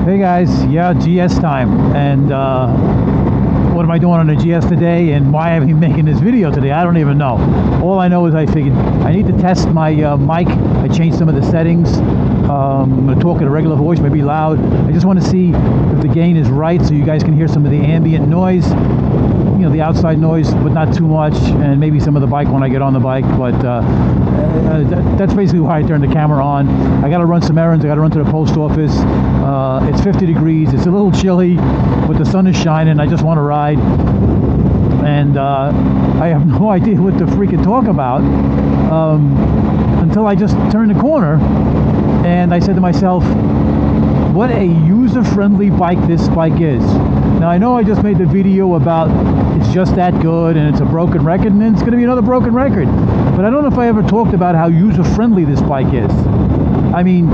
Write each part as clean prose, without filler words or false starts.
Hey guys, yeah, GS time. And what am I doing on the GS today, and why am I making this video today? I don't even know. All I know is I figured I need to test my mic. I changed some of the settings. I'm going to talk in a regular voice, maybe loud. I just want to see if the gain is right so you guys can hear some of the ambient noise, you know, the outside noise, but not too much, and maybe some of the bike when I get on the bike. But that's basically why I turned the camera on. I got to run some errands. I got to run to the post office. It's 50 degrees. It's a little chilly, but the sun is shining. I just want to ride. And I have no idea what to freaking talk about until I just turned the corner and I said to myself, what a user-friendly bike this bike is. Now I know I just made the video about it's just that good and it's a broken record, and then it's going to be another broken record. But I don't know if I ever talked about how user-friendly this bike is. I mean,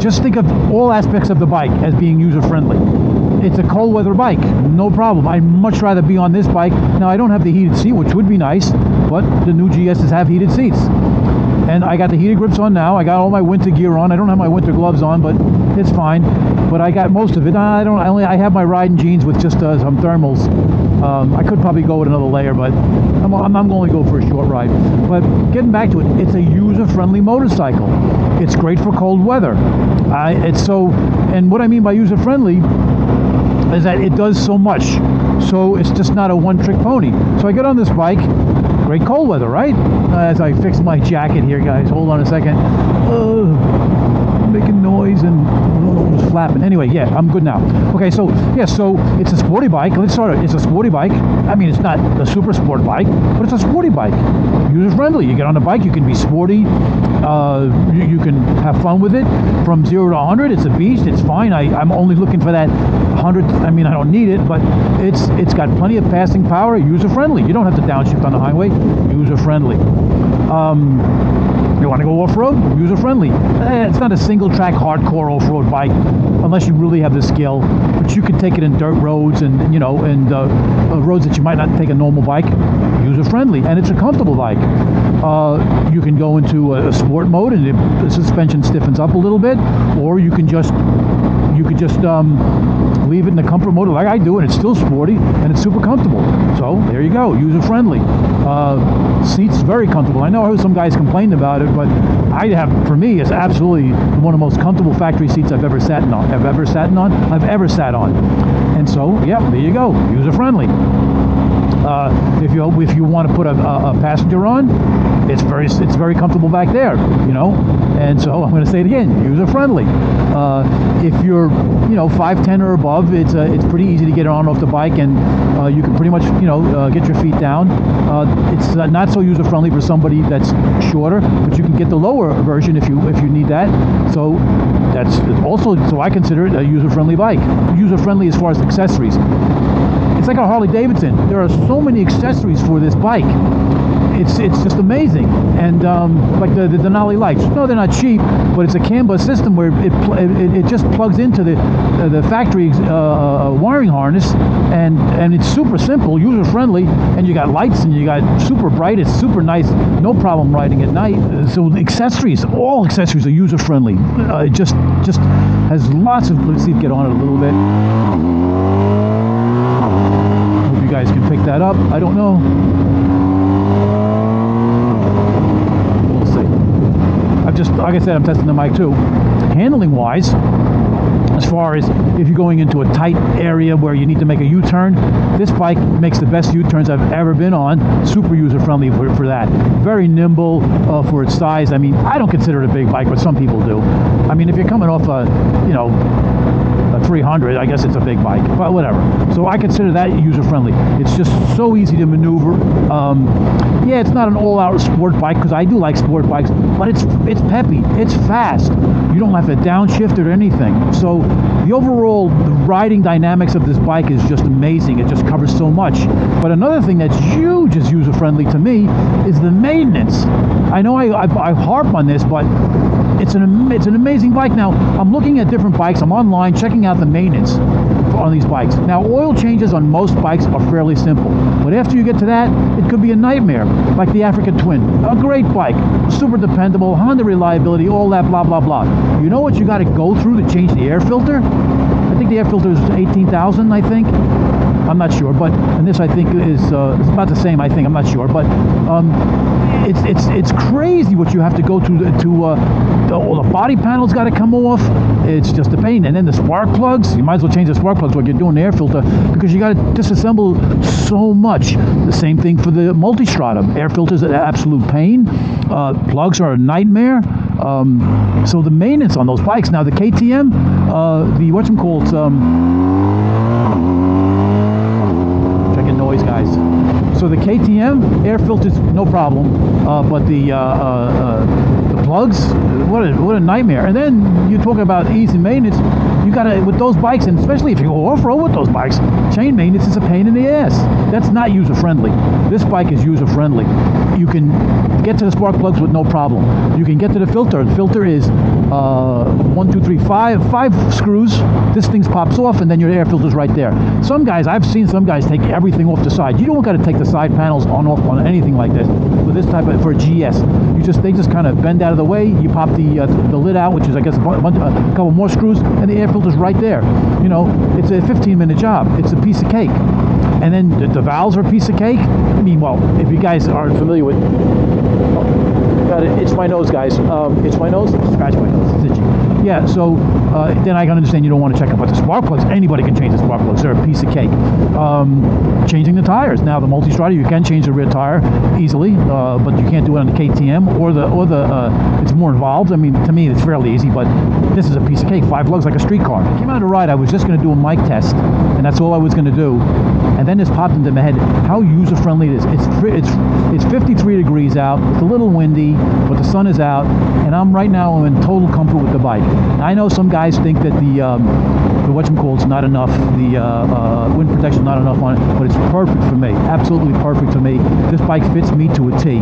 just think of all aspects of the bike as being user-friendly. It's a cold weather bike, no problem. I'd much rather be on this bike. Now I don't have the heated seat, which would be nice, but the new GSs have heated seats. And I got the heated grips on now. I got all my winter gear on. I don't have my winter gloves on, but it's fine. But I got most of it. I have my riding jeans with just some thermals. I could probably go with another layer, but I'm going to go for a short ride. But getting back to it, it's a user-friendly motorcycle. It's great for cold weather. And what I mean by user-friendly is that it does so much. So it's just not a one-trick pony. So I get on this bike. Great cold weather, right? As I fix my jacket here, guys. Hold on a second. Making noise and just flapping. Anyway, yeah, I'm good now. Okay, so yeah, so it's a sporty bike. Let's start it. It's a sporty bike. I mean, it's not a super sport bike, but it's a sporty bike. User-friendly. You get on the bike, you can be sporty. You can have fun with it. From 0 to 100, it's a beast. It's fine. I'm only looking for that 100. I mean, I don't need it, but it's got plenty of passing power. User-friendly. You don't have to downshift on the highway. User-friendly. You want to go off-road? User-friendly. It's not a single-track hardcore off-road bike unless you really have the skill, but you could take it in dirt roads and roads that you might not take a normal bike. User-friendly, and it's a comfortable bike. You can go into a sport mode and the suspension stiffens up a little bit, or you could just leave it in the comfort mode like I do, and it's still sporty and it's super comfortable. So there you go, user-friendly. Seats very comfortable. I know I heard some guys complained about it, but for me, it's absolutely one of the most comfortable factory seats I've ever sat on. And so, yeah, there you go, user-friendly. If you want to put a passenger on, it's very comfortable back there, you know. And so I'm going to say it again, user-friendly. If you're 5'10" or above, it's pretty easy to get on off the bike, and you can pretty much get your feet down. It's not so user-friendly for somebody that's shorter, but you can get the lower version if you need that. So that's also, so I consider it a user-friendly bike. User-friendly as far as accessories. It's like a Harley Davidson. There are so many accessories for this bike. It's just amazing. And like the Denali lights. No, they're not cheap, but it's a CAN bus system where it just plugs into the factory wiring harness, and it's super simple, user friendly, and you got lights and you got super bright. It's super nice. No problem riding at night. So the accessories, all accessories are user friendly. It just has lots of. Let's see if get on it a little bit. Hope you guys can pick that up. I don't know. Like I said, I'm testing the mic too. Handling wise, as far as if you're going into a tight area where you need to make a U-turn, this bike makes the best U-turns I've ever been on. Super user-friendly for that. Very nimble for its size. I mean, I don't consider it a big bike, but some people do. I mean, if you're coming off a 300, I guess it's a big bike, but whatever. So I consider that user-friendly. It's just so easy to maneuver. Yeah, it's not an all-out sport bike, because I do like sport bikes, but it's peppy, it's fast. You don't have to downshift it or anything. So the overall riding dynamics of this bike is just amazing. It just covers so much. But another thing that's huge as user-friendly to me is the maintenance. I know I harp on this, but it's an amazing bike. Now, I'm looking at different bikes. I'm online checking out the maintenance. on these bikes. Now, oil changes on most bikes are fairly simple, but after you get to that, it could be a nightmare. Like the African Twin, a great bike, super dependable, Honda reliability, all that blah blah blah. You know what you got to go through to change the air filter? I think the air filter is 18,000. I think. I'm not sure, but and this I think is it's about the same. I think I'm not sure, but it's crazy what you have to go through all the body panels got to come off. It's just a pain, and then the spark plugs. You might as well change the spark plugs when you're doing the air filter because you got to disassemble so much. The same thing for the multistrada. Air filters are an absolute pain. Plugs are a nightmare. So the maintenance on those bikes. Now the KTM, the whatchamacallit, checking noise, guys. So the KTM air filters, no problem, but the plugs, what a nightmare. And then you talk about easy maintenance. You gotta, with those bikes, and especially if you go off-road with those bikes, chain maintenance is a pain in the ass. That's not user-friendly. This bike is user-friendly. You can get to the spark plugs with no problem. You can get to the filter. The filter is 1, 2, 3, 5 screws. This thing pops off, and then your air filter's right there. Some guys, I've seen some guys take everything off the side. You don't got to take the side panels on off on anything like this. For this type of, for a GS, they just kind of bend out of the way. You pop the lid out, which is I guess a couple more screws, and the air filter's right there. You know, it's a 15-minute job. It's a piece of cake. And then the valves are a piece of cake. I mean, well, if you guys aren't familiar with, it's my nose, guys. It's my nose. Scratch my nose. It's itchy. Yeah. So then I can understand you don't want to check up, but the spark plugs, anybody can change the spark plugs. They're a piece of cake. Changing the tires. Now the multistrada, you can change the rear tire easily, but you can't do it on the KTM or the it's more involved. I mean, to me, it's fairly easy, but this is a piece of cake. 5 lugs like a street car. I came out to ride. I was just going to do a mic test, and that's all I was going to do. And then this popped into my head how user-friendly it is. It's 53 degrees out. It's a little windy, but the sun is out, and I'm right now in total comfort with the bike. I know some guys think that the whatchamacallit's not enough, the wind protection not enough on it, but it's perfect for me. Absolutely perfect for me. This bike fits me to a T.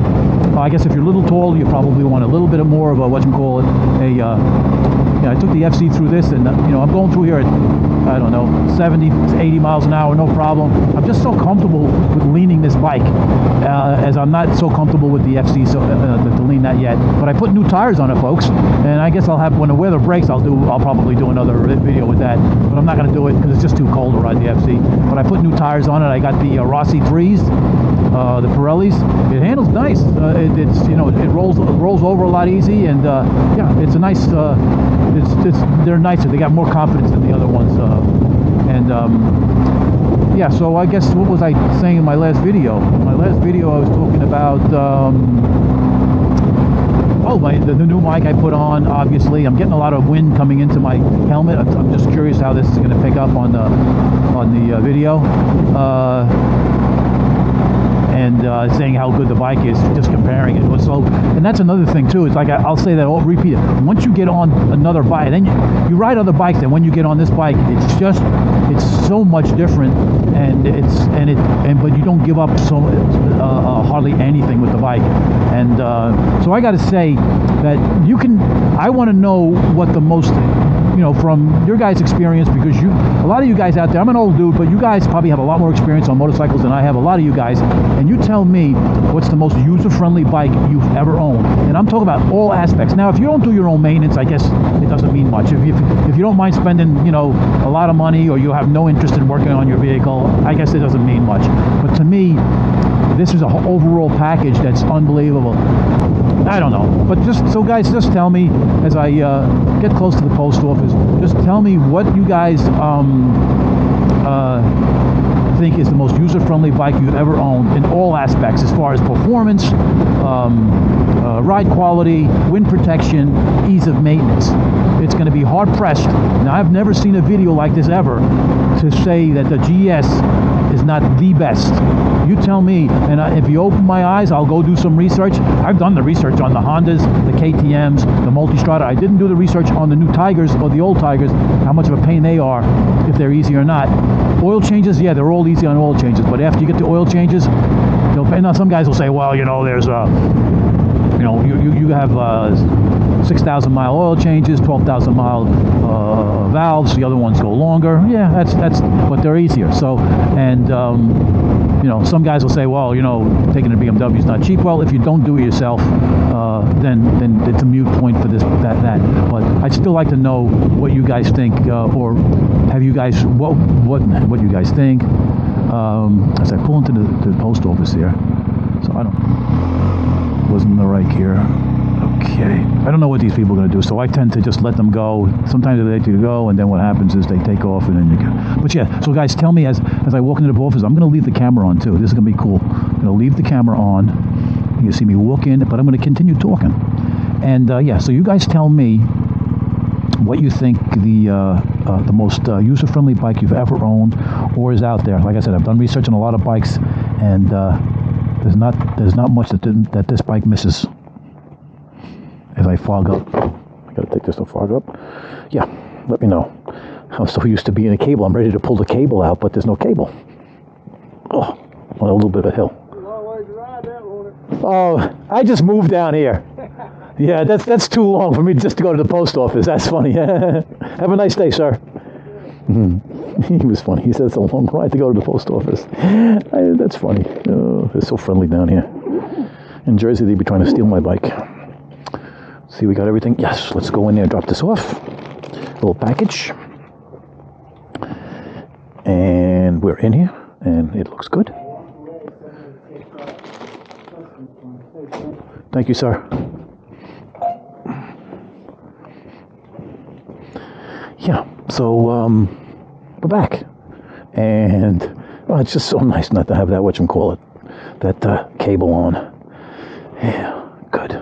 I guess if you're a little tall, you probably want a little bit more of a whatchamacallit. I took the FC through this, and I'm going through here at, I don't know, 70 to 80 miles an hour, no problem. I'm just so comfortable with leaning this bike, as I'm not so comfortable with the FC to lean that yet. But I put new tires on it, folks, and I guess I'll have, when the weather breaks, I'll probably do another video with that. But I'm not going to do it because it's just too cold to ride the FC. But I put new tires on it. I got the Rossi 3s, the Pirellis. It handles nice. It rolls over a lot easy, and yeah, it's a nice. They're nicer. They got more confidence than the other ones, yeah. So I guess what was I saying in my last video? In my last video, I was talking about the new mic I put on. Obviously, I'm getting a lot of wind coming into my helmet. I'm just curious how this is going to pick up on the video. And saying how good the bike is, just comparing it. So, and that's another thing too. It's like I'll say that, I'll repeat it. Once you get on another bike, then you ride other bikes, and when you get on this bike, it's so much different, but you don't give up hardly anything with the bike. And so I got to say that I want to know what the most, from your guys' experience, because a lot of you guys out there, I'm an old dude, but you guys probably have a lot more experience on motorcycles than I have, a lot of you guys, and you tell me what's the most user-friendly bike you've ever owned. And I'm talking about all aspects. Now, if you don't do your own maintenance, I guess it doesn't mean much. If you don't mind spending, a lot of money, or you have no interest in working on your vehicle, I guess it doesn't mean much. But to me, this is an overall package that's unbelievable. I don't know, but just tell me as I get close to the post office. Just tell me what you guys think is the most user-friendly bike you've ever owned in all aspects, as far as performance, ride quality, wind protection, ease of maintenance. It's going to be hard-pressed. Now, I've never seen a video like this ever to say that the GS is not the best. You tell me, and if you open my eyes, I'll go do some research. I've done the research on the Hondas, the KTMs, the Multistrada. I didn't do the research on the new Tigers or the old Tigers, how much of a pain they are, if they're easy or not. Oil changes, yeah, they're all easy on oil changes, but after you get the oil changes, now some guys will say, well, there's you have 6,000 mile oil changes, 12,000 mile valves. The other ones go longer. Yeah, that's but they're easier. So, and you know, some guys will say, well, you know, taking a BMW is not cheap. Well, if you don't do it yourself, then it's a mute point for this, that. But I'd still like to know what you guys think, or have you guys, what you guys think. As I pull into the post office here, so I don't, wasn't in the right gear. Okay, I don't know what these people are going to do, so I tend to just let them go. Sometimes they let you go, and then what happens is they take off, and then you go. But yeah, so guys, tell me as I walk into the office, I'm going to leave the camera on too. This is going to be cool. I'm going to leave the camera on. You see me walk in, but I'm going to continue talking. And yeah, so you guys tell me what you think the most user-friendly bike you've ever owned or is out there. Like I said, I've done research on a lot of bikes, and there's not much that this bike misses. As I fog up, I gotta take this to fog up. Yeah, let me know. I'm so used to being a cable. I'm ready to pull the cable out, but there's no cable. Oh, on a little bit of a hill. Oh, I just moved down here. Yeah, that's too long for me just to go to the post office. That's funny. Have a nice day, sir. He was funny. He said it's a long ride to go to the post office. That's funny. Oh, they're so friendly down here. In Jersey, they'd be trying to steal my bike. See, we got everything. Yes, let's go in there and drop this off. A little package. And we're in here, and it looks good. Thank you, sir. Yeah, so we're back. And it's just so nice not to have that, whatchamacallit, that cable on. Yeah, good.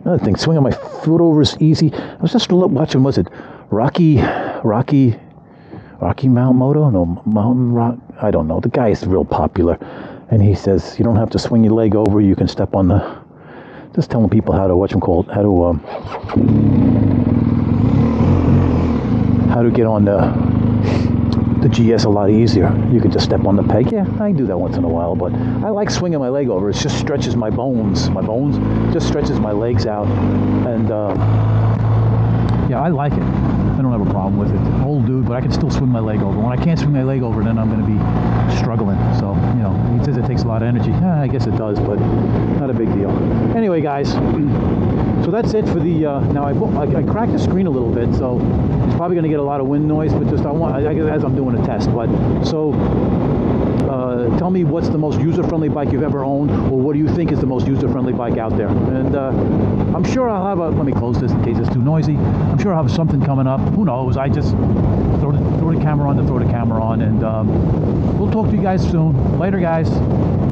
Another thing, swinging my foot over is easy. I was just watching, was it Rocky Mount Moto? No, Mountain Rock? I don't know. The guy is real popular. And he says, you don't have to swing your leg over, you can step on the, just telling people how to, how to get on the GS a lot easier. You can just step on the peg. Yeah, I do that once in a while, but I like swinging my leg over. It just stretches my bones. Just stretches my legs out, and yeah, I like it. I don't have a problem with it. I'm an old dude, but I can still swing my leg over. When I can't swing my leg over, then I'm going to be struggling. So, you know, he says it takes a lot of energy. Yeah, I guess it does, but not a big deal. Anyway, guys, so that's it for the, now I cracked the screen a little bit, so it's probably going to get a lot of wind noise, but just as I'm doing a test. But so tell me what's the most user-friendly bike you've ever owned, or what do you think is the most user-friendly bike out there? And I'm sure I'll have let me close this in case it's too noisy. I'm sure I'll have something coming up. Who knows? I just throw the camera on to throw the camera on, and we'll talk to you guys soon. Later, guys.